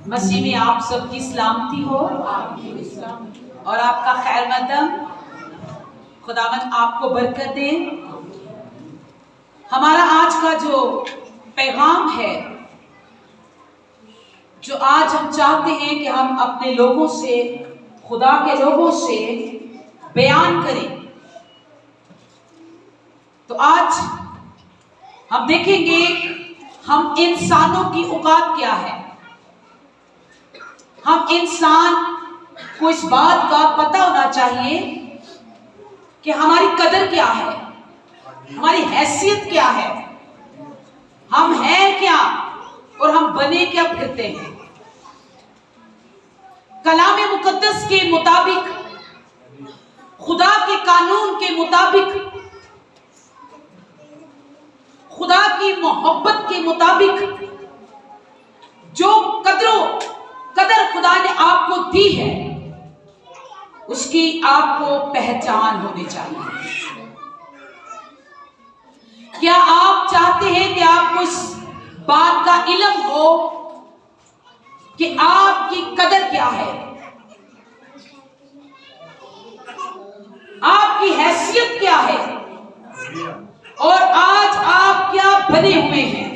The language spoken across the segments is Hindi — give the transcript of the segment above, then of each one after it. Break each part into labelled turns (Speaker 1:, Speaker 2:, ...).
Speaker 1: मसीह में आप सबकी सलामती हो और आपका खैर मकदम। खुदावंद आपको बरकत दे। हमारा आज का जो पैगाम है, जो आज हम चाहते हैं कि हम अपने लोगों से, खुदा के लोगों से बयान करें, तो आज हम देखेंगे हम इंसानों की औकात क्या है। हम इंसान को इस बात का पता होना चाहिए कि हमारी कदर क्या है, हमारी हैसियत क्या है, हम हैं क्या और हम बने क्या फिरते हैं। कलाम मुकद्दस के मुताबिक, खुदा के कानून के मुताबिक, खुदा की मोहब्बत के मुताबिक जो कदर खुदा ने आपको दी है, उसकी आपको पहचान होनी चाहिए। क्या आप चाहते हैं कि आपको इस बात का इल्म हो कि आपकी कदर क्या है, आपकी हैसियत क्या है और आज आप क्या बने हुए हैं।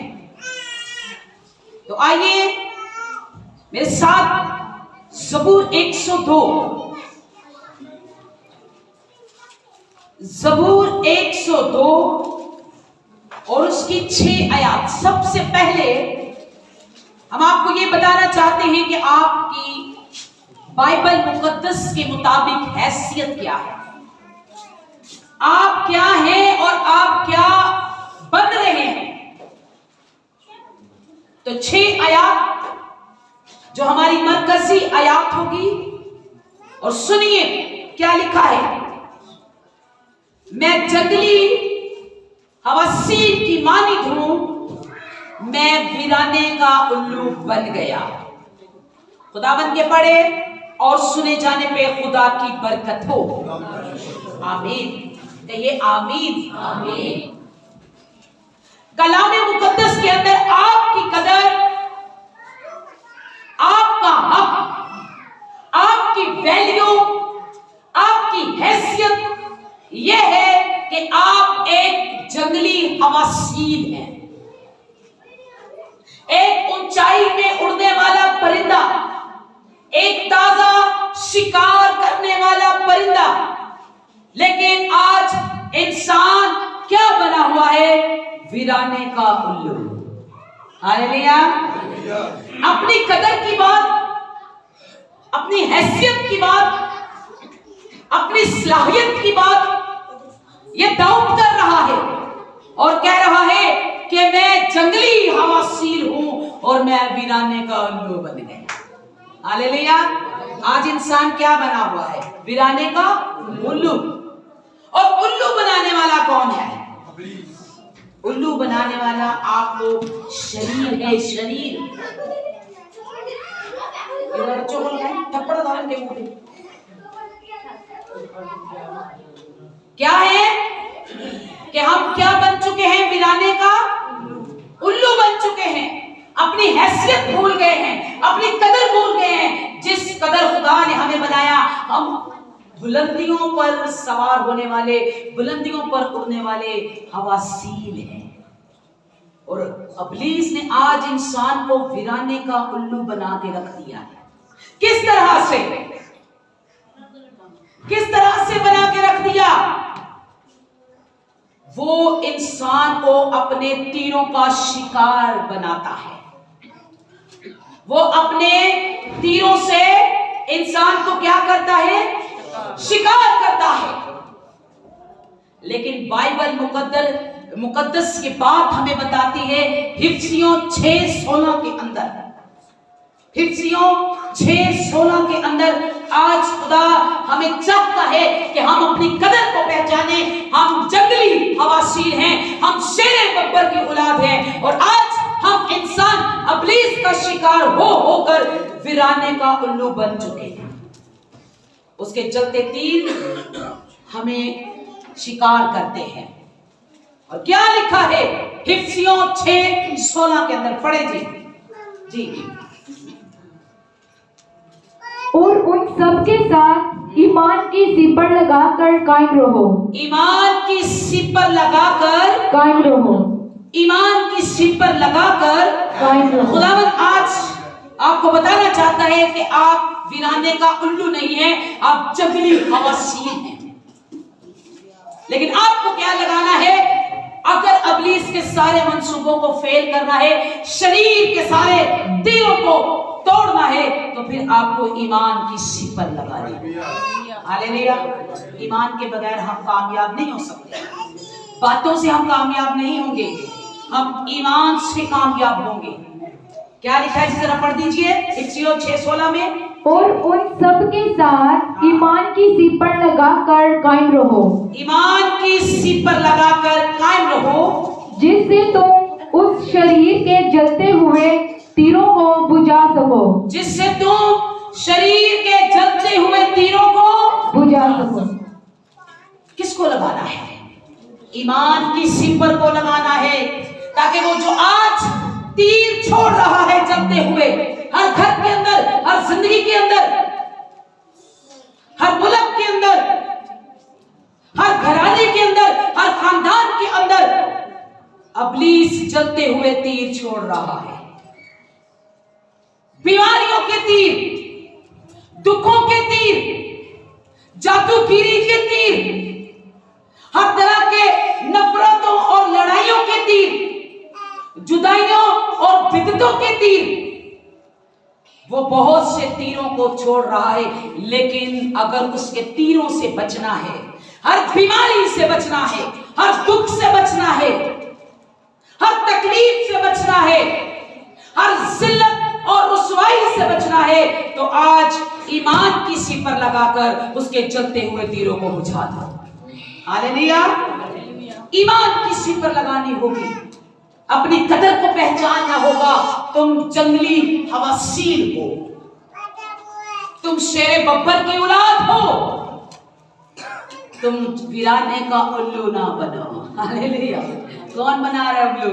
Speaker 1: तो आइए मेरे साथ ज़बूर 102, ज़बूर 102 और उसकी 6 आयत। सबसे पहले हम आपको ये बताना चाहते हैं कि आपकी बाइबल मुकद्दस के मुताबिक हैसियत क्या है, आप क्या हैं और आप क्या बन रहे हैं। तो 6 आयत जो हमारी मरकजी आयत होगी, और सुनिए क्या लिखा है। मैं जंगली हवासीर की मानिंद हूं, मैं वीराने का उल्लू बन गया। खुदावंद के पढ़े और सुने जाने पे खुदा की बरकत हो। आमीन, कहिए आमीन। आमीन। कलाम मुकद्दस के अंदर आपकी कदर, आपका हक, आपकी वैल्यू, आपकी हैसियत यह है कि आप एक जंगली हवासीर हैं, एक ऊंचाई में उड़ने वाला परिंदा, एक ताजा शिकार करने वाला परिंदा। लेकिन आज इंसान क्या बना हुआ है? वीराने का उल्लू। हालेलुया। अपनी कदर की बात, अपनी हैसियत की बात, अपनी सलाहियत की बात ये दाऊद कर रहा है और कह रहा है कि मैं जंगली हवासीर हूं और मैं वीराने का उल्लू बन गया। हालेलुया। आज इंसान क्या बना हुआ है? वीराने का उल्लू। और उल्लू बनाने वाला कौन है? उल्लू बनाने वाला आपको शरीर है। शरीर थप्पड़ धारण के मुंह क्या है कि हम क्या बन चुके हैं? वीराने का उल्लू बन चुके हैं। अपनी हैसियत भूल गए हैं, अपनी कदर भूल गए हैं। जिस कदर खुदा ने हमें बनाया, हम बुलंदियों पर सवार होने वाले, बुलंदियों पर उड़ने वाले हवासील हैं। और इब्लीस ने आज इंसान को वीराने का उल्लू बना के रख दिया है। किस तरह से? किस तरह से बना के रख दिया? वो इंसान को अपने तीरों का शिकार बनाता है। वो अपने तीरों से इंसान को क्या करता है? शिकार करता है। लेकिन बाइबल मुकद्दस की बात हमें बताती है, हिफ्सियों 6:16 के अंदर, हिफ्सियों 6:16 के अंदर आज खुदा हमें चाहता है कि हम अपनी कदर को पहचाने। हम जंगली हवासीर हैं, हम शेरे बब्बर की औलाद हैं और आज हम इंसान इब्लीस का शिकार होकर वीराने का उल्लू बन चुके हैं। उसके जलते तीर हमें शिकार करते हैं। और क्या लिखा है? हिफ्सियों 6:16 के अंदर पढ़े जी। जी।
Speaker 2: और उन सब के साथ ईमान की सिपर लगाकर कायम रहो।
Speaker 1: ईमान की सिपर लगाकर
Speaker 2: कायम रहो।
Speaker 1: ईमान की सिपर लगाकर
Speaker 2: कायम रहो।
Speaker 1: खुदावंद आज आपको बताना चाहता है कि आप वीराने का उल्लू नहीं है, आप जंगली हवासीन हैं। लेकिन आपको क्या लगाना है? अगर इब्लीस के सारे मंसूबों को फेल करना है, शरीर के सारे तीरों को तोड़ना है, तो फिर आपको ईमान की सिपर लगानी है। हालेलुया। ईमान के बगैर हम कामयाब नहीं हो सकते। बातों से हम कामयाब नहीं होंगे, हम ईमान से कामयाब होंगे। क्या लिखा है? जरा पढ़ दीजिए हिफ्सियों 6:16 में।
Speaker 2: और उन सब के साथ ईमान की सिपर लगाकर कायम रहो।
Speaker 1: ईमान की सिपर लगाकर कायम रहो,
Speaker 2: जिससे तुम उस शरीर के जलते हुए तीरों को बुझा सको।
Speaker 1: जिससे तुम शरीर के जलते हुए तीरों को
Speaker 2: बुझा सको।
Speaker 1: किसको लगाना है? ईमान की सिपर को लगाना है, ताकि वो जो आज तीर छोड़ रहा है जलते हुए, हर घर के अंदर, हर जिंदगी के अंदर, हर मुल्क के अंदर, हर घराने के अंदर, हर खानदान के अंदर इब्लीस जलते हुए तीर छोड़ रहा है। बीमारियों के तीर, दुखों के तीर, जादूगिरी के तीर, हर तरह के नफरतों और लड़ाइयों के तीर, जुदाइयों और बिदतों के तीर, वो बहुत से तीरों को छोड़ रहा है। लेकिन अगर उसके तीरों से बचना है, हर बीमारी से बचना है, हर दुख से बचना है, हर तकलीफ से बचना है, हर जिल्लत और रुसवाई से बचना है, तो आज ईमान की सिपर लगाकर उसके जलते हुए तीरों को बुझा दो। हालेलुया। ईमान की सिपर लगानी होगी, अपनी कदर को पहचानना होगा। तुम जंगली हवासीन हो, तुम शेरे बब्बर की औलाद हो, तुम वीराने का उल्लू ना बनो। हालेलुया। कौन बना रहा है उल्लू?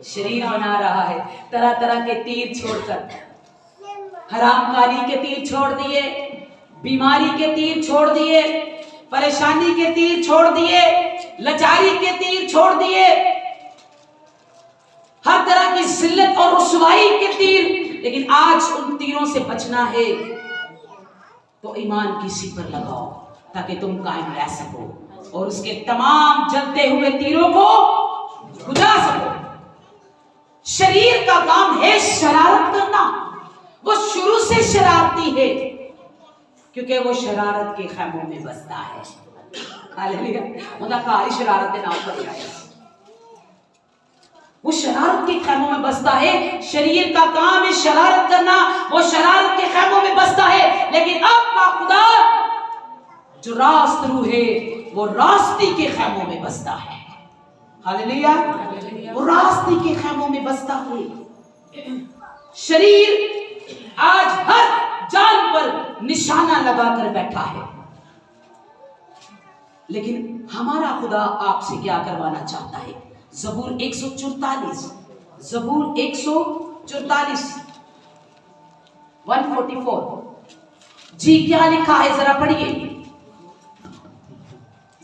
Speaker 1: शरीर बना रहा है। तरह तरह के तीर छोड़कर, हरामकारी के तीर छोड़ दिए, बीमारी के तीर छोड़ दिए, परेशानी के तीर छोड़ दिए, लाचारी के तीर छोड़ दिए, हर तरह की जिल्लत और रुसवाई के तीर। लेकिन आज उन तीरों से बचना है तो ईमान की सिपर लगाओ, ताकि तुम कायम रह सको और उसके तमाम जलते हुए तीरों को बुझा सको। शरीर का काम है शरारत करना। वो शुरू से शरारती है, क्योंकि वो शरारत के खैमों में बसता है। हालेलुया। मतलब कारी शरारत नाम पर जाए, वो शरारत के खैमों में बसता है। शरीर का काम है शरारत करना, वो शरारत के खैमों में बसता है। लेकिन आपका खुदा जो रास्तरू है, वो रास्ते के खैमों में बसता है। हालेलुया। वो रास्ते के खैमों में बसता है। शरीर आज हर जान पर निशाना लगाकर बैठा है, लेकिन हमारा खुदा आपसे क्या करवाना चाहता है? ज़बूर 144, ज़बूर 144, 144 जी क्या लिखा है जरा पढ़िए।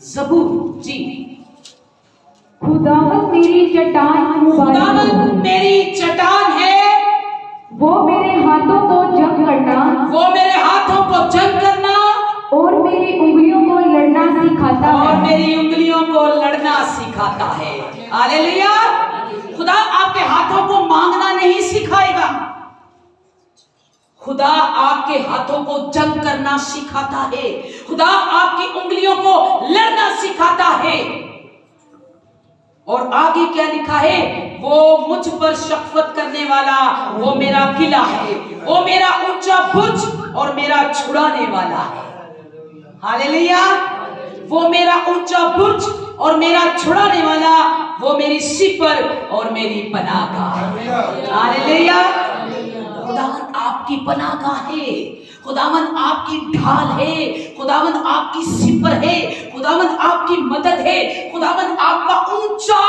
Speaker 1: ज़बूर जी।
Speaker 2: खुदावंद मेरी चट्टान,
Speaker 1: खुदावंद मेरी चट्टान है,
Speaker 2: वो मेरे हाथों को जंग करना,
Speaker 1: वो मेरे हाथों को जंग करना
Speaker 2: और मेरी उंगलियों को लड़ना सिखाता है।
Speaker 1: और मेरी उंगलियों को लड़ना सिखाता है। हालेलुया। खुदा आपके हाथों को मांगना नहीं सिखाएगा, खुदा आपके हाथों को जंग करना सिखाता है। खुदा आपकी उंगलियों को लड़ना सिखाता है। और आगे क्या लिखा है? वो मुझ पर शफ़क़त करने वाला, वो मेरा किला है, वो मेरा ऊंचा बुर्ज और मेरा छुड़ाने वाला है। हालेलुया। वो मेरा ऊंचा बुर्ज और मेरा छुड़ाने वाला, वो मेरी सिपर और मेरी पनाहगाह है। हालेलुया। खुदावन आपकी पनाहगाह है, खुदावन आपकी ढाल है, खुदावन आपकी सिपर है, खुदावन आपकी मदद है, खुदावन आपका ऊंचा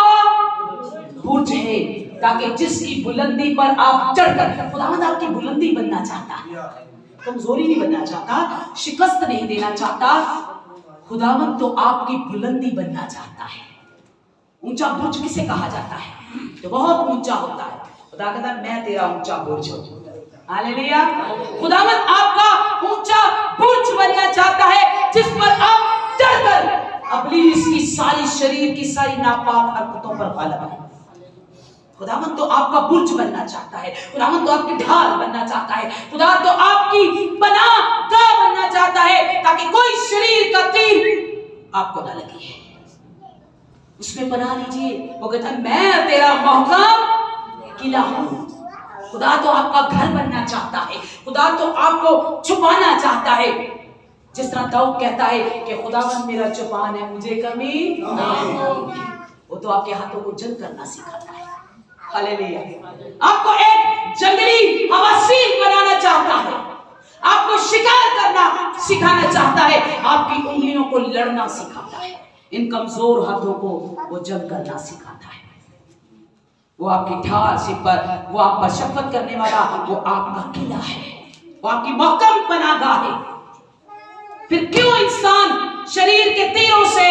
Speaker 1: बुर्ज ताकि जिसकी बुलंदी पर आप चढ़कर, खुदावंद आपकी बुलंदी बनना चाहता है, कमजोरी नहीं बनना चाहता, शिकस्त नहीं देना चाहता। खुदावंद तो आपकी बुलंदी बनना चाहता है। ऊंचा बुर्ज किसे कहा जाता है? तो बहुत ऊंचा होता है। खुदा कहता है मैं तेरा ऊंचा बुर्ज हूं। हालेलुया। खुदावंद आपका ऊंचा बुर्ज बनना चाहता है, जिस पर आप चढ़कर इब्लीस की सारी शरीर की सारी नापाक हरकतों पर गालिब है। खुदावंद तो आपका बुर्ज बनना चाहता है, खुदावंद तो आपकी ढाल बनना चाहता है, खुदा तो आपकी पनाहगाह बनना चाहता है, ताकि कोई शरीर का तीर आपको ना लगे। उसमें पनाह लीजिए। वो कहता है मैं तेरा महकम किला हूं। खुदा तो आपका घर बनना चाहता है, खुदा तो आपको छुपाना चाहता है। जिस तरह दाऊद कहता है कि खुदावंद मेरा चौपान है, मुझे कमी नहीं होगी। वो तो आपके हाथों को जंग करना सिखाता है। हालेलुया। आपको एक जंगली हवासीन बनाना चाहता है, आपको शिकार करना सिखाना चाहता है, आपकी उंगलियों को लड़ना सिखाता है, इन कमजोर हाथों को वो जंग करना सिखाता है। वो आपकी ढाल सिर पर, वो आप पर शफकत करने वाला, वो आपका किला है, वो आपकी महकम पनाहगाह है। फिर क्यों इंसान शरीर के तीरों से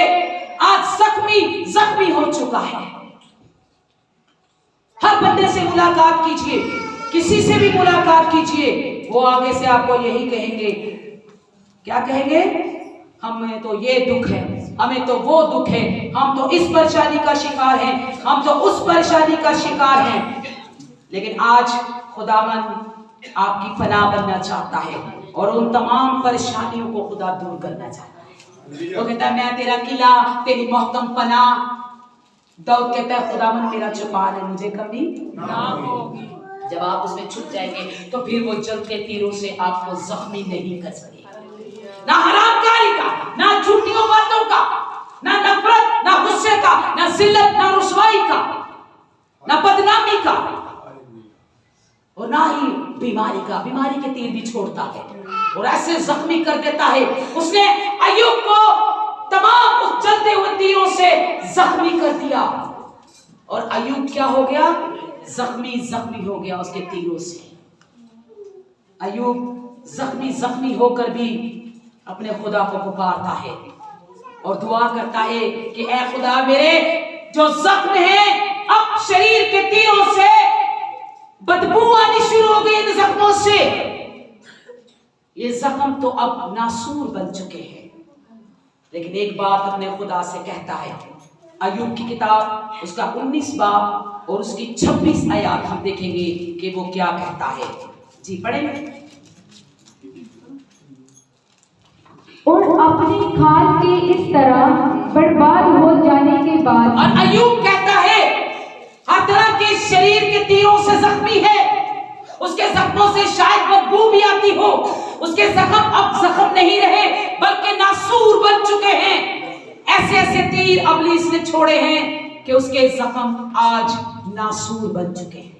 Speaker 1: आज जख्मी हो चुका है? हर बंदे से मुलाकात कीजिए, किसी से भी मुलाकात कीजिए, वो आगे से आपको यही कहेंगे। क्या कहेंगे? हमें तो ये दुख है, हमें तो वो दुख है, हम तो इस परेशानी का शिकार हैं, हम तो उस परेशानी का शिकार हैं। लेकिन आज खुदावंद आपकी पनाह बनना चाहता है और उन तमाम परेशानियों को खुदा दूर करना चाहता है। वो कहता है मैं तेरा किला, तेरी महकम पनाह। दाऊद कहता है खुदावंद मेरा चौपान है, मुझे कमी ना होगी। जब आप उसमें छुप जाएंगे तो फिर वो जलते तीरों से आपको जख्मी नहीं कर सकेगा। ना हरामकारी का, ना झूठियों बातों का, ना नफरत, ना गुस्से का, ना जिल्लत, ना रुसवाई का, ना बदनामी का, और ना ही बीमारी का। बीमारी के तीर भी छोड़ता है और ऐसे जख्मी कर देता है। उसने अय्यूब को तमाम उस जलते हुए तीरों से जख्मी कर दिया और अय्यूब क्या हो गया? जख्मी हो गया उसके तीरों से। अय्यूब जख्मी होकर भी अपने खुदा को पुकारता है और दुआ करता है कि ऐ खुदा मेरे जो जख्म है, अब शरीर के तीरों से बदबू आनी शुरू हो गई। इन जख्मों से ये जख्म तो अब नासूर बन चुके हैं। लेकिन एक बात अपने खुदा से कहता है। अय्यूब की किताब उसका 19 बाब और उसकी 26 आयत हम देखेंगे कि वो क्या कहता है। जी पढ़ें।
Speaker 2: और अपनी खाल के इस तरह बर्बाद हो जाने के बाद,
Speaker 1: और अय्यूब कहता है हर तरह के शरीर के तीरों से जख्मी है, उसके जख्मों से शायद बदबू भी आती हो, उसके जख्म अब जख्म नहीं रहे बल्कि नासूर बन चुके हैं। ऐसे ऐसे तीर इब्लीस ने छोड़े हैं कि उसके जख्म आज नासूर बन चुके हैं।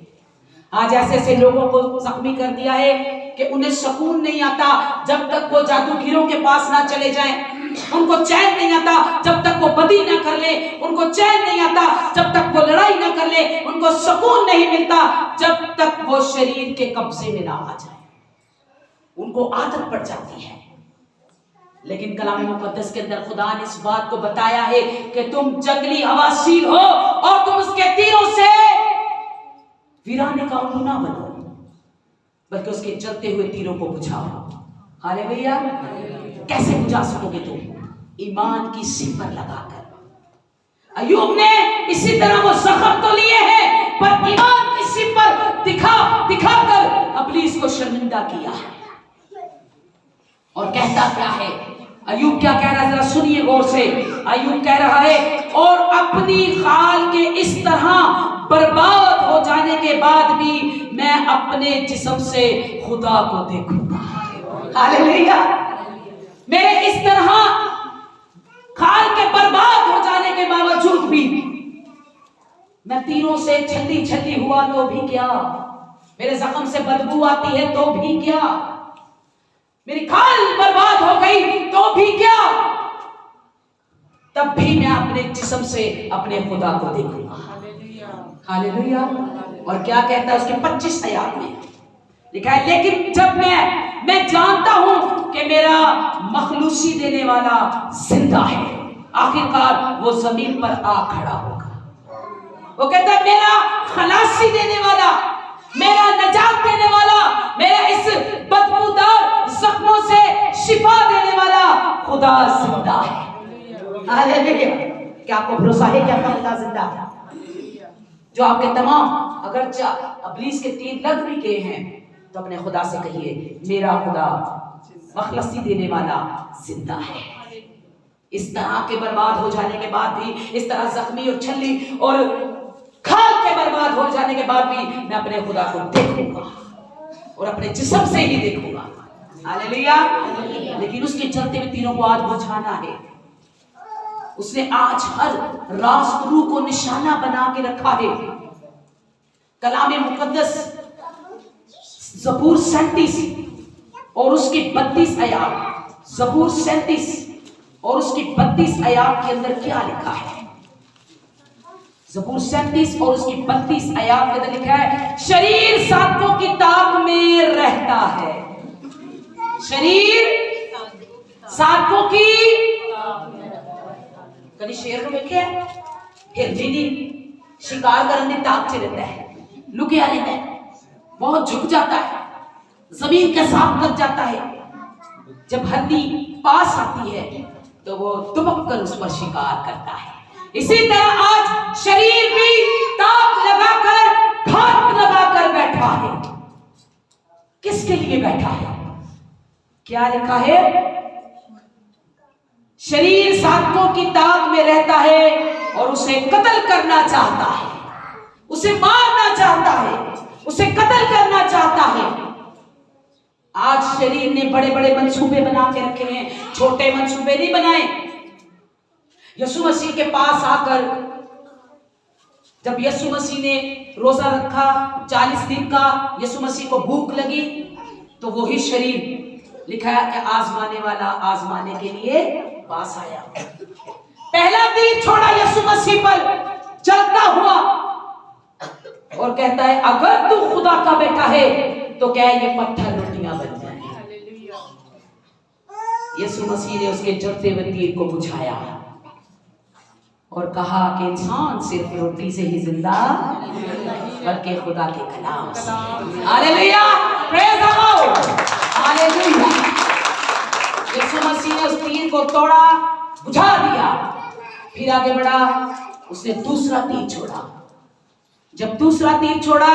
Speaker 1: आज ऐसे ऐसे लोगों को जख्मी कर दिया है कि उन्हें सुकून नहीं आता जब तक वो जादूगरों के पास ना चले जाएं। उनको चैन नहीं आता जब तक वो बदी ना कर ले, उनको चैन नहीं आता जब तक वो लड़ाई ना कर ले, उनको सुकून नहीं मिलता जब तक वो शरीर के कब्जे में ना आ जाए। उनको आदत पड़ जाती है। लेकिन कलाम मुकद्दस के अंदर खुदा ने इस बात को बताया है कि तुम जंगली हवासीन हो और तुम उसके तीरों से वीराने का उल्लू ना बनो, बल्कि उसके जलते हुए तीरों को बुझाओ। हालेलुया। कैसे बुझा सकोगे तुम? ईमान की सिर पर लगाकर। अय्यूब ने इसी तरह वो जख्म तो लिए हैं पर ईमान की सिर पर दिखाकर इब्लीस को शर्मिंदा किया है। और कहता क्या है? अय्यूब क्या कह रहा है? जरा सुनिए गौर से। अय्यूब कह रहा है और अपनी खाल के इस तरह बर्बाद हो जाने के बाद भी मैं अपने जिस्म से खुदा को देखूंगा। हालेलुया। मेरे इस तरह खाल के बर्बाद हो जाने के बावजूद भी मैं तीरों से छली हुआ तो भी क्या, मेरे जख्म से बदबू आती है तो भी क्या, मेरी खाल बर्बाद हो गई तो भी क्या, तब भी मैं अपने जिस्म से अपने खुदा को देखूंगा। हालेलुया। और क्या कहता है उसके 25 आयत में लिखा है, लेकिन जब मैं जानता हूं कि मेरा मखलूसी देने वाला जिंदा है, आखिरकार वो जमीन पर आ खड़ा होगा। वो कहता है मेरा खलासी देने वाला, मेरा नजात देने वाला, मेरा इस बदबूदार जख्मों से शिफा देने वाला खुदा जिंदा है। हालेलुया। क्या आपको भरोसा है कि आपका खुदा जिंदा है? जो आपके तमाम अगर इब्लीस के तीर लग भी गए हैं तो अपने खुदा से कहिए, मेरा खुदा मखलसी देने वाला जिंदा है। इस तरह के बर्बाद हो जाने के बाद भी, इस तरह जख्मी और छल्ली और खाल के बर्बाद हो जाने के बाद भी मैं अपने खुदा को देखूंगा और अपने जिस्म से ही देखूंगा। हालेलुया। लेकिन उसके चलते हुए तीनों को आज बुझाना है। उसने आज हर रास्तरू को निशाना बना के रखा है। कलामे मुकद्दस ज़बूर 37 और उसकी 32 आयत, ज़बूर 37 और उसकी 32 आयत के अंदर क्या लिखा है? ज़बूर 37 और उसकी 32 आयत के अंदर लिखा है, शरीर सातों की ताक में रहता है। शरीर सातों की, कभी शेर को देखे हिरनी दी शिकार करने ताक से रहता है, लुके आ रहता है, बहुत झुक जाता है, जमीन के साथ लग जाता है। जब हड्डी पास आती है तो वो दुबक कर उस पर शिकार करता है। इसी तरह आज शरीर भी ताक लगाकर, घात लगाकर बैठा है। किसके लिए बैठा है? क्या लिखा है? शरीर सातों की ताक में रहता है और उसे कत्ल करना चाहता है, उसे मारना चाहता है, उसे कत्ल करना चाहता है। आज शरीर ने बड़े बड़े मंसूबे बना के रखे हैं, छोटे मंसूबे नहीं बनाए। यीशु मसीह के पास आकर जब यीशु मसीह ने रोजा रखा 40 दिन का, यीशु मसीह को भूख लगी तो वही शरीर लिखा है कि आजमाने वाला आजमाने के लिए पास आया। पहला तीर छोड़ा यीशु मसीह पर चलता हुआ और कहता है, अगर तू खुदा का बेटा है तो क्या ये पत्थर रोटियां बन जाए। यीशु मसीह ने उसके जलते हुए तीर को बुझाया और कहा कि इंसान सिर्फ रोटी से ही जिंदा बल्कि खुदा के कलाम से। Hallelujah, praise the Lord, hallelujah. Yeshu Masih ने उस तीर को तोड़ा, बुझा दिया, फिर आगे बढ़ा, उसने दूसरा तीर छोड़ा। जब दूसरा तीर छोड़ा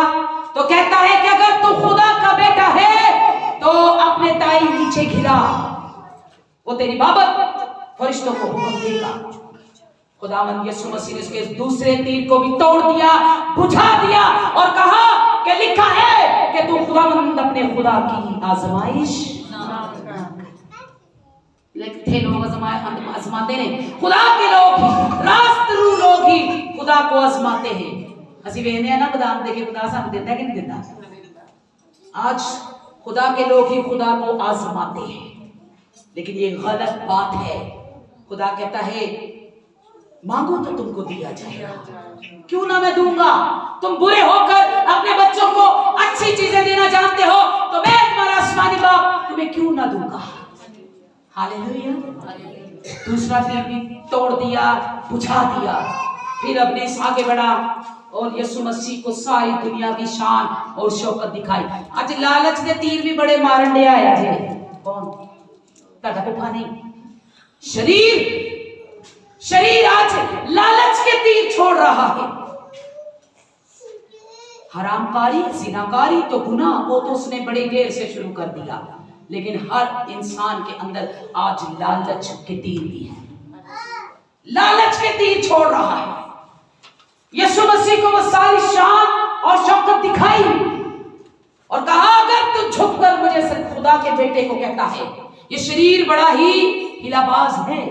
Speaker 1: तो कहता है कि अगर तू खुदा का बेटा है तो अपने दाई नीचे गिरा, वो तेरी बाबत फरिश्तों को हुक्म देगा। खुदावंद यीशु मसीह ने उसके दूसरे तीर को भी तोड़ दिया, बुझा दिया और कहा कि लिखा है कि तू खुदावंद अपने खुदा की आजमाइश थे लोग आजमाते हैं। खुदा के लोग ही, रास्तरू लोग ही खुदा को आजमाते हैं। ਅਸੀਂ ਵੇਖਦੇ ਆ ना बदाम देके खुदा सानू देता है कि नहीं देता। आज खुदा के लोग ही खुदा को आजमाते हैं, लेकिन ये गलत बात है। खुदा कहता है मांगो तो तुमको दिया जाएगा, क्यों ना मैं दूंगा। तुम बुरे होकर अपने बच्चों को अच्छी चीजें देना जानते हो तो मैं तुम्हारा आसमानी बाप तुम्हें क्यों ना दूंगा। हालेलुया। दूसरा तीर भी तोड़ दिया, बुझा दिया, फिर अपने आगे बढ़ा और यीशु मसीह को सारी दुनिया की शान और शौकत दिखाई। आज लालच के तीर भी बड़े मारन दे आया है। कौन? ताड़ा पुफा नहीं, शरीर आज लालच के तीर छोड़ रहा है। हरामकारी, जिनाकारी तो गुनाह, वो तो उसने बड़ी देर से शुरू कर दिया, लेकिन हर इंसान के अंदर आज लालच के तीर भी है। लालच के तीर छोड़ रहा है। यीशु मसीह को वो सारी शान और शौकत दिखाई और कहा अगर तू झुककर मुझे सिर्फ खुदा के बेटे को कहता है। ये शरीर बड़ा ही हिलाबाज है।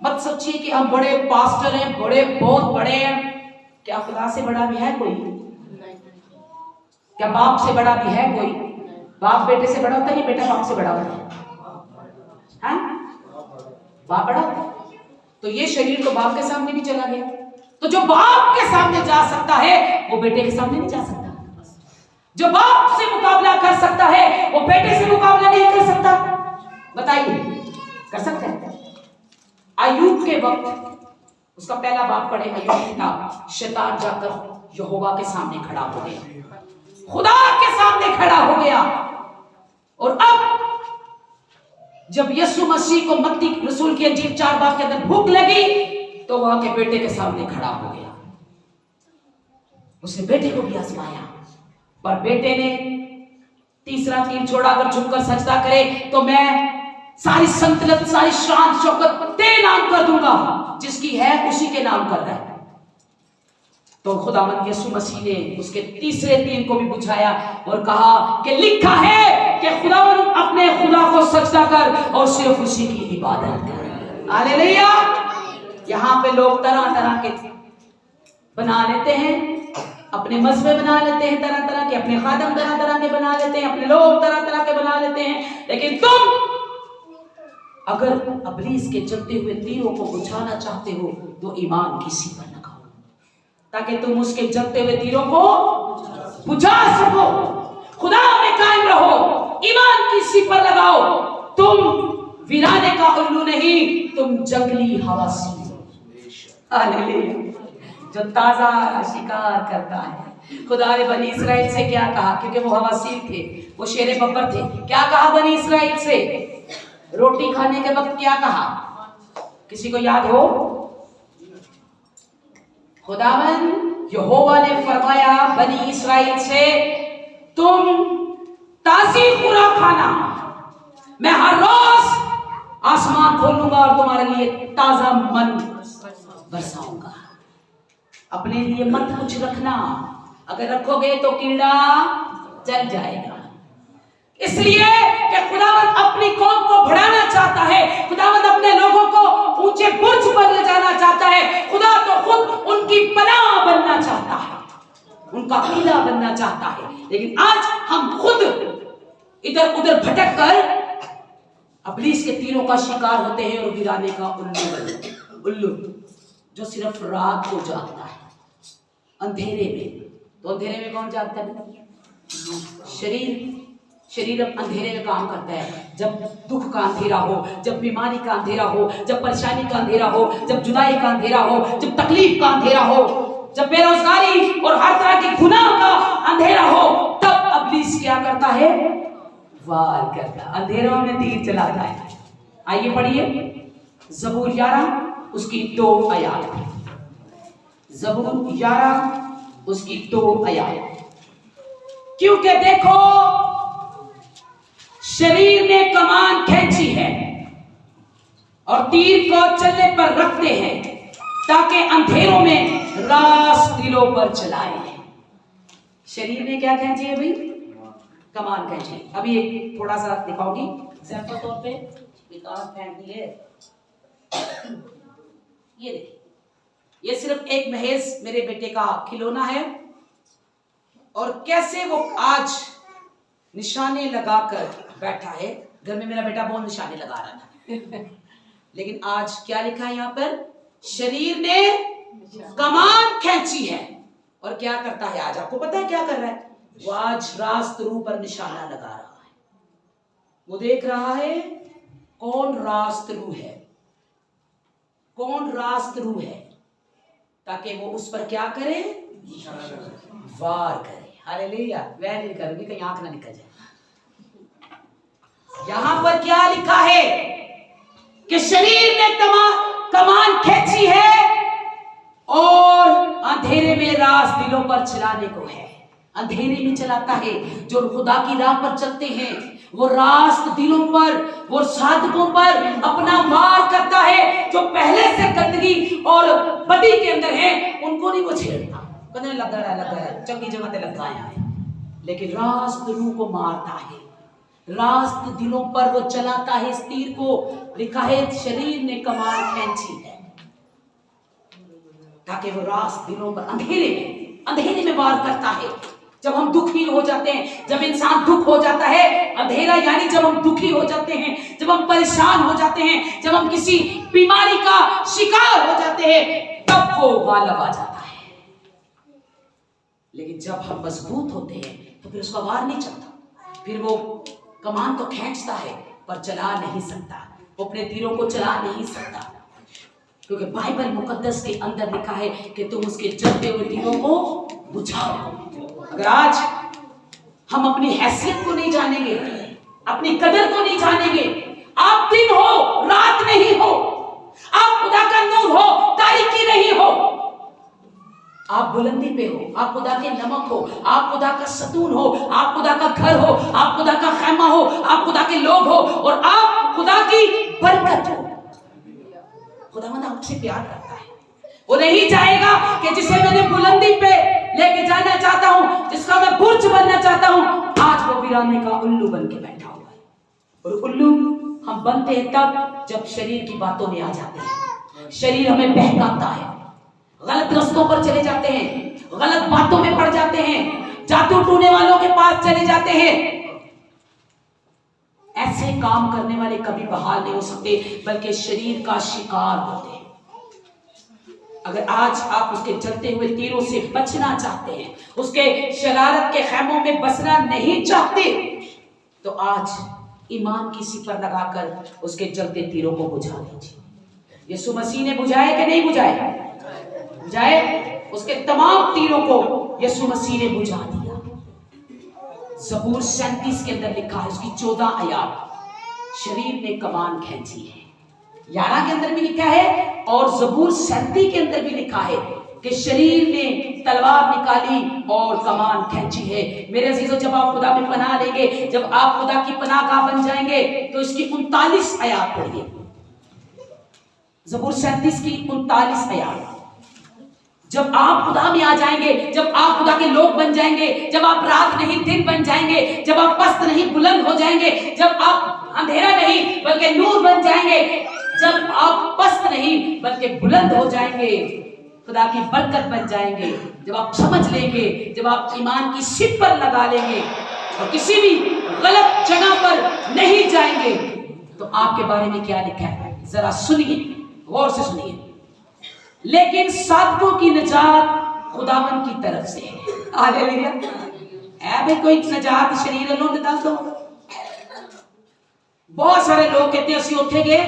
Speaker 1: मत सोचिए कि हम बड़े पास्टर हैं, बहुत बड़े हैं। क्या खुदा से बड़ा भी है कोई? क्या बाप से बड़ा भी है कोई? बाप बेटे से बड़ा होता है, बेटा बाप से बड़ा होता है? बाप बड़ा, तो ये शरीर तो बाप के सामने भी चला गया, तो जो बाप के सामने जा सकता है वो बेटे के सामने नहीं जा सकता। जो बाप से मुकाबला कर सकता है वो बेटे से मुकाबला नहीं कर सकता। बताइए, कर सकते हैं? अय्यूब के वक्त उसका पहला बाप पढ़े, अय्यूब था, शैतान जाकर यहोवा के सामने खड़ा हो गया, खुदा के सामने खड़ा हो गया। और अब जब यीशु मसीह को मत्ती रसूल की अंजील 4 बाब के अंदर भूख लगी तो वहां के बेटे के सामने खड़ा हो गया। उसने बेटे को भी आजमाया, पर बेटे ने तीसरा तीर छोड़ाकर झुककर सजदा करे तो मैं सारी संतलत, सारी शान शौकत तेरे नाम कर दूंगा, जिसकी है उसी के नाम कर रहा है। तो खुदावंद यीशु मसीह ने उसके तीसरे तीर को भी बुझाया और कहा कि लिखा है कि खुदावंद अपने खुदा को सजदा कर और सिर्फ उसी की इबादत कर। हालेलुया। यहाँ पे लोग तरह तरह के बना लेते हैं, अपने मजहब बना लेते हैं तरह तरह के, अपने खादम तरह तरह के बना लेते हैं, अपने लोग तरह तरह के बना लेते हैं। लेकिन तुम अगर इब्लीस के चलते हुए तीरों को बुझाना चाहते हो तो ईमान किसी पर लगाओ, ताकि तुम उसके जलते हुए तीरों को बुझा सको। खुदा में कायम रहो, ईमान किसी पर लगाओ। तुम वीराने का उल्लू नहीं, तुम जंगली हवासी हो। हालेलुया। जो ताजा शिकार करता है। खुदा ने बनी इस्राएल से क्या कहा, क्योंकि वो हवासी थे, वो शेरे बब्बर थे, क्या कहा बनी इस्राएल से? रोटी खाने के वक्त क्या कहा? किसी को याद हो? खुदावन यहोवा ने फरमाया बनी इस्राएल से, तुम ताजी पूरा खाना, मैं हर रोज आसमान खोलूंगा और तुम्हारे लिए ताजा मन बरसाऊंगा। अपने लिए मत कुछ रखना, अगर रखोगे तो कीड़ा जल जाएगा। इसलिए कि खुदावंद अपनी कौम को बढ़ाना चाहता है, खुदावंद अपने लोगों को ऊंचे बुर्ज पर ले जाना चाहता है। खुदा तो खुद उनकी पनाह बनना चाहता है, उनका किला बनना चाहता है। लेकिन आज हम खुद इधर उधर भटक कर इब्लीस के तीरों का शिकार होते हैं और वीराने का उल्लू जो सिर्फ रात को जागता है, अंधेरे में। तो अंधेरे में कौन जागता है? शरीर अब अंधेरे में काम करता है। जब दुख का अंधेरा हो, जब बीमारी का अंधेरा हो, जब परेशानी का अंधेरा हो, जब जुदाई का अंधेरा हो, जब तकलीफ का अंधेरा हो, जब बेरोजगारी और हर तरह के गुनाह का अंधेरा हो, तब इब्लीस क्या करता है? वार करता, अंधेरों में तीर चलाता है। आइए पढ़िए ज़बूर 11 उसकी 2 आयत। ज़बूर 11 उसकी 2 आयत। क्योंकि देखो शरीर ने कमान खींची है और तीर को चलने पर रखते हैं, ताकि अंधेरों में रास दिलों पर चलाए। शरीर ने क्या खींची है भाई? कमान खींची। अभी एक थोड़ा सा दिखाऊंगी सैंपल तौर पे। विकास फेंक दिए, ये देखिए, ये सिर्फ एक महेश मेरे बेटे का खिलौना है, और कैसे वो आज निशाने लगाकर बैठा है। घर में मेरा बेटा बहुत निशाने लगा रहा था लेकिन आज क्या लिखा है यहाँ पर? शरीर ने कमान खींची है। और क्या करता है आज? आपको पता है क्या कर रहा है? वो आज रास्तरू पर निशाना लगा रहा है। वो देख रहा है कौन रास्तरू है, कौन रास्तरू है, ताकि वो उस पर क्या करे? वार करे। हालेलुया। वह नहीं करोगे कहीं आंख ना निकल जाए। यहां पर क्या लिखा है कि शरीर ने कमान खींची है और अंधेरे में रास दिलों पर चलाने को है। अंधेरे में चलाता है। जो खुदा की राह पर चलते हैं वो रास्त दिलों पर, वो साधकों पर अपना वार करता है। जो पहले से गंदगी और बदी के अंदर है उनको नहीं वो छेड़ता, कहने लगा रहा चंगी जगह पे लगा है, लेकिन रास्त रूह को मारता है, रास्त दिलों पर वो चलाता है इस तीर को। लिखा है शरीर ने कमान खींची है, ताकि वो रास्त दिलों पर अंधेरे में वार करता है। जब हम दुखी हो जाते हैं, जब इंसान दुख हो जाता है, अंधेरा यानी जब हम दुखी हो जाते हैं, जब हम परेशान हो जाते हैं, जब हम किसी बीमारी का शिकार हो जाते हैं, तब वो वो गालब आ जाता है। लेकिन जब हम मजबूत होते हैं तो फिर उसका वार नहीं चलता, फिर वो कमान तो खींचता है पर चला नहीं सकता, वो अपने तीरों को चला नहीं सकता, क्योंकि बाइबल मुकद्दस के अंदर लिखा है कि तुम उसके जलते हुए तीरों को बुझाओ। अगर आज हम अपनी हैसियत को नहीं जानेंगे, अपनी कदर को नहीं जानेंगे, आप दिन हो रात नहीं हो, आप खुदा का नूर हो तारीकी नहीं हो, आप बुलंदी पे हो, आप खुदा के नमक हो, आप खुदा का सतून हो, आप खुदा का घर हो, आप खुदा का खैमा हो, आप खुदा के लोग हो और आप खुदा की बरकत हो। खुदावंद आपसे प्यार करता है, वो नहीं चाहेगा कि जिसे मैंने बुलंदी पे लेके जाना चाहता हूं, जिसका मैं बुर्ज बनना चाहता हूं, आज वो वीराने का उल्लू बन के बैठा हुआ है। और उल्लू हम बनते हैं तब जब शरीर की बातों में आ जाते हैं, शरीर हमें बहकाता है, गलत रास्तों पर चले जाते हैं, गलत बातों में पड़ जाते हैं, जादू टूने वालों के पास चले जाते हैं। ऐसे काम करने वाले कभी बहाल नहीं हो सकते, बल्कि शरीर का शिकार होते हैं। अगर आज आप उसके जलते हुए तीरों से बचना चाहते हैं, उसके शरारत के खैमों में बसना नहीं चाहते, तो आज ईमान की सिपर लगाकर उसके जलते तीरों को बुझा दीजिए। यीशु मसीह ने बुझाया कि नहीं बुझाया? बुझाए। उसके तमाम तीरों को यीशु मसीह ने बुझा दिया। ज़बूर 37 के अंदर लिखा है, उसकी 14 आयत, शरीर ने कमान खींची है। 11 के अंदर भी लिखा है और ज़बूर 37 के अंदर भी लिखा है कि शरीर ने तलवार निकाली और कमान खींची है। मेरे अजीजों, जब आप खुदा में पनाह लेंगे, जब आप खुदा की पनाहगाह बन जाएंगे, तो इसकी 39 आयत पढ़िए। ज़बूर 37 की 39 आयत। जब आप खुदा में आ जाएंगे, जब आप खुदा के लोग बन जाएंगे, जब आप रात नहीं दिन बन जाएंगे, जब आप पस्त नहीं बुलंद हो जाएंगे, जब आप अंधेरा नहीं बल्कि नूर बन जाएंगे, जब आप पस्त नहीं बल्कि बुलंद हो जाएंगे, खुदा की बरकत बन जाएंगे, जब आप समझ लेंगे, जब आप ईमान की सिप पर लगा लेंगे और किसी भी गलत जगह पर नहीं जाएंगे, तो आपके बारे में क्या लिखा है जरा सुनिए, गौर से सुनिए। लेकिन साधकों की निजात खुदावन की तरफ से है। हालेलुया। है भाई कोई निजात शरीर अल्लाह ने दस दो। बहुत सारे लोग कहते हैं असि उठे गए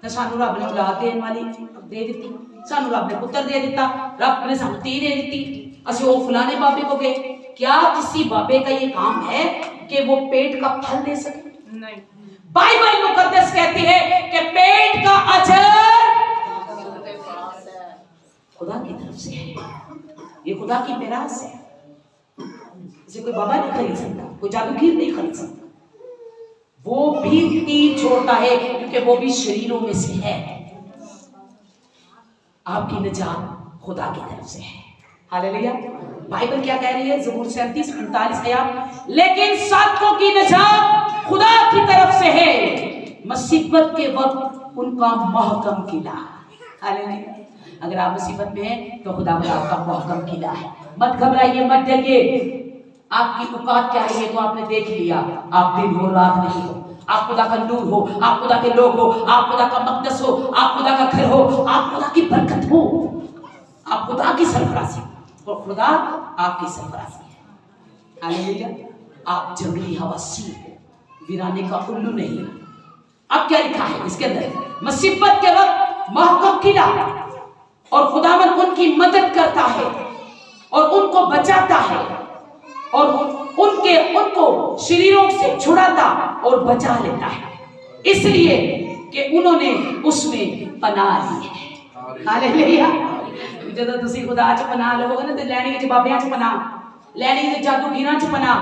Speaker 1: तो सानू रब ने औलाद देने वाली दे दी, सानू रब ने पुत्र दे दिता, रब ने सानू धी दे दी, असि वो फलाने बाबे को गए। क्या किसी बाबे का ये काम है कि वो पेट का फल दे सके? नहीं। बाइबल मुकद्दस कहती है कि पेट का अजर खुदा की तरफ से है, ये खुदा की मिरास है। इसे कोई बाबा नहीं खरीद सकता, कोई जादूगर नहीं खरीद सकता। वो भी तीर छोड़ता है क्योंकि वो भी शरीरों में से है। आपकी निजात खुदा की तरफ से है। हालेलुया। बाइबल क्या कह रही है? ज़बूर 37-39 आयत, लेकिन साधकों की निजात खुदा की तरफ से है, मुसीबत के वक्त उनका महकम किला। हालेलुया। अगर आप मुसीबत में हैं तो खुदा आपका महकम किला है। मत घबराइए, मत डरिए। आपकी औकात क्या है ये तो आपने देख लिया। आप दिन हो रात नहीं हो, आप खुदा का नूर हो, आप खुदा के लोग हो, आप खुदा का मक़दस हो, आप खुदा का घर हो, आप खुदा की बरकत हो, आप खुदा की सरफराजी और खुदा आपकी सरफराजी है। हालेलुया। आप जंगली हवासी हो, वीराने का उल्लू नहीं। अब क्या लिखा है इसके अंदर? मुसीबत के वक्त महकम किला, और खुदावन उनकी मदद करता है और उनको बचाता है और उनको शरीरों से छुड़ाता और बचा लेता है, इसलिए कि उन्होंने उसमें पनाह ली है। हालेलुया। जब तुसी खुदा च पनाह लोगे ना, तो लैनी च बाबियां च पनाह, लैनी च जादूगीरां च पनाह,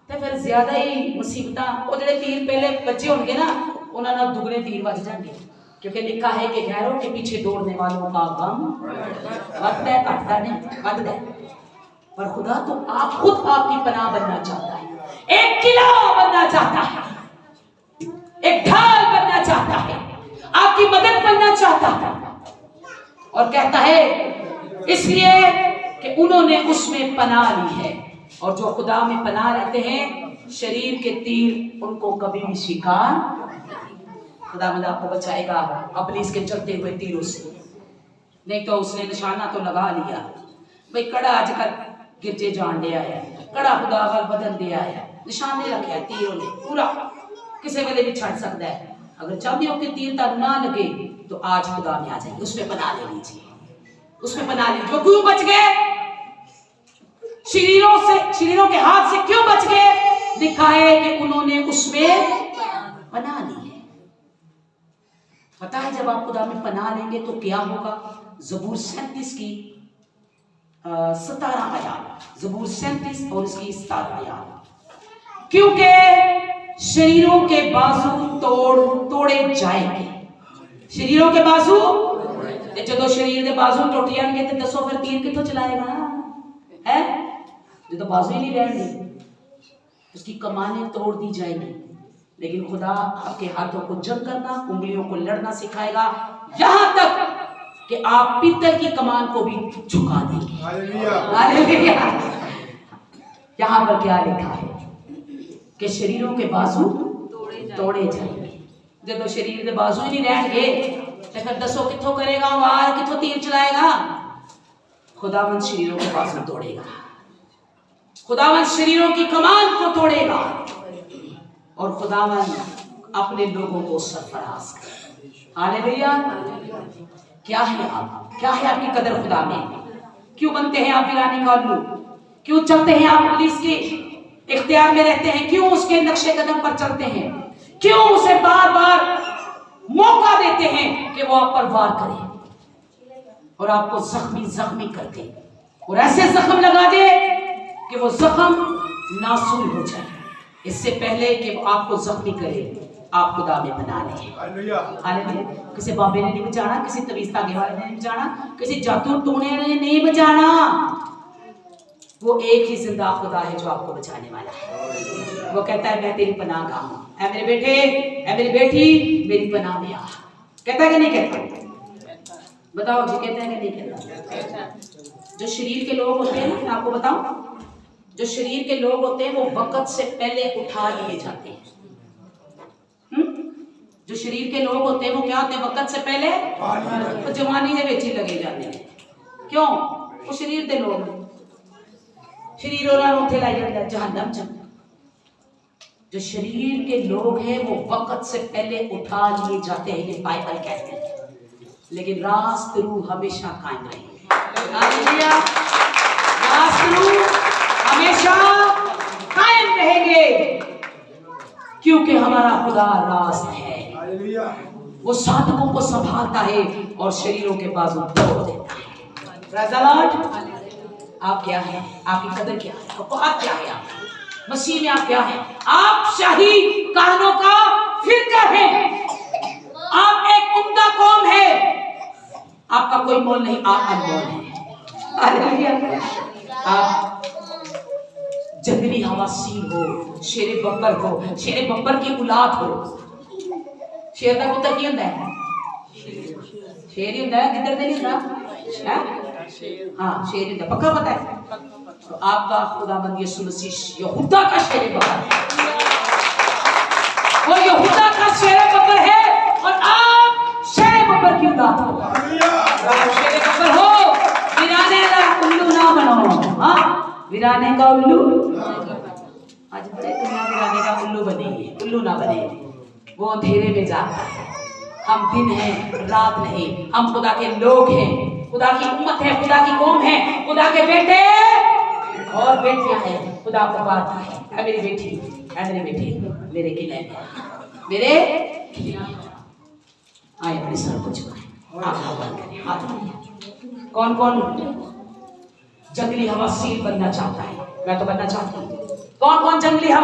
Speaker 1: तो फिर ज्यादा ही मुसीबतां, वो जिहड़े तीर पहले बच्चे होंगे ना, उन्हां नाल दुगने तीर वज जाएंगे, क्योंकि लिखा है कि गैरों के पीछे दौड़ने वालों का गम बढ़ता है, घटता नहीं, बढ़ता है। पर खुदा तो आप खुद आपकी पनाह बनना चाहता है, एक किला बनना चाहता है, एक ढाल बनना चाहता है, आपकी मदद बनना चाहता है, और कहता है इसलिए कि उन्होंने उसमें पनाह ली है। और जो खुदा में पनाह लेते हैं, शरीर के तीर उनको कभी भी शिकार, खुदा आपको बचाएगा अपने इसके चलते हुए तीरों से। नहीं तो उसने निशाना तो लगा लिया भाई कड़ा आजकल गिरजे जान दिया है, कड़ा खुदा वाल बदल दिया है, निशाने रखे तीरों ने पूरा किसी वेले भी छड़ सकता है। अगर चाहते हो कि तीर तक ना लगे तो आज खुदा में आ जाएगी, उसमें बना ले लीजिए, उसमें बना लीजिए। जो क्यों बच गए शरीरों से, शरीरों के हाथ से क्यों बच गए? लिखा है कि उन्होंने उसमें बना ली है। पता है जब आप खुदा में पना लेंगे तो क्या होगा? ज़बूर 37 की 17 आयत, ज़बूर 37 और इसकी 17 आयत, क्योंकि शरीरों के बाजू तोड़े जाएंगे। शरीरों के बाजू, जो शरीर के बाजू टुट जाएंगे तो दसो फिर तीर कितों चलाएगा है? जो तो बाजू ही नहीं रहेंगे, उसकी कमानें तोड़ दी जाएंगी। लेकिन खुदा आपके हाथों को जंग करना, उंगलियों को लड़ना सिखाएगा, यहां तक कि आप पीतल की कमान को भी झुका देंगे। हालेलुया। यहां पर क्या लिखा है कि शरीरों के बाजू तोड़े जाएंगे। जब शरीर के बाजू ही नहीं रहेंगे तो फिर दसो किथों करेगा वार, किथों तीर चलाएगा? खुदावंद शरीरों के बाजू तोड़ेगा, खुदावंद शरीरों की कमान को तोड़ेगा और खुदावंद अपने लोगों को सरफराज करेगा। हालेलुया। क्या है आप, क्या है आपकी कदर खुदा में? क्यों बनते हैं आप वीरानी का उल्लू? क्यों चलते हैं आप पुलिस के इख्तियार में रहते हैं? क्यों उसके नक्शे कदम पर चलते हैं? क्यों उसे बार बार मौका देते हैं कि वो आप पर वार करे और आपको जख्मी कर दे और ऐसे जख्म लगा दे कि वो जख्म नासूर हो जाए? इससे पहले कि वो आपको जख्मी करे, आप खुदा में बना लें। किसी बाबे ने नहीं बचाना, किसी तवीज़ धागे वाले ने नहीं बचाना, किसी जादू टोने ने नहीं बचाना। वो एक ही जिंदा खुदा है जो आपको बचाने वाला है। वो कहता है मैं तेरी पनाह का हूं, ऐ मेरे बेटे, ऐ मेरी बेटी, मेरी पनाह में आ। कहता है कि नहीं कहता? बताओ जी, कहता है कि नहीं कहता? जो शरीर के लोग होते हैं ना, मैं आपको बताऊं, जो शरीर के लोग होते हैं वो वक्त से पहले उठा लिए जाते हैं। जो शरीर के लोग होते हैं वो क्या होते हैं? वक्त से पहले तो जवानी में बेची लगे जाते हैं। क्यों? वो शरीर के लोग, शरीर और उठे लाई जाता है जहन्नम च। जो शरीर के लोग हैं वो वक्त से पहले उठा लिए जाते हैं, ये बाइबल कहते हैं। लेकिन रास्त रूह हमेशा कायम रहेगी। रास्त रूह हमेशा कायम रहेंगे क्योंकि हमारा खुदा रास्त है। वो साधकों को संभालता है और शरीरों के बाजू तोड़ देता है। Praise the Lord. आप क्या हैं? आपकी कदर क्या है? आप क्या है? आप मसीह में आप क्या हैं? आप शाही कहनों का फिरका हैं। आप एक उम्दा कौम है। आपका कोई मोल नहीं, आप अनमोल हैं। आप जंगली हवासील हो, शेरे बब्बर हो, शेरे बब्बर की औलाद हो। शेर का पुत्र की होता है? शेर ही होता है, गिद्दड़ नहीं होता है? हाँ, शेर होता है, पक्का पता है? तो आपका खुदाबंद यीशु मसीह यहूदा का शेर बब्बर है। वो यहूदा का शेर बब्बर है और आप शेर बब्बर की औलाद हो। शेर बब्बर हो, वीराने का उल्लू ना बनो। हाँ, वीराने का उल्लू। आज बड़े दुनिया वीराने का उल्लू बनेंगे, उल्लू ना बने। वो अंधेरे में जाता है, हम दिन हैं रात नहीं। हम खुदा के लोग हैं, खुदा की उम्मत है, खुदा की कौम है, खुदा के बेटे और बेटियां हैं। खुदा को बात है, ऐ मेरी बेटी, ऐ मेरे बेटे, मेरे किले मेरे आए अपने सर को झुकाएं, आंखें बंद करें, हाथ बढ़ाएं। कौन कौन जंगली हवासील बनना चाहता है? मैं तो बनना चाहती हूँ। कौन कौन जंगली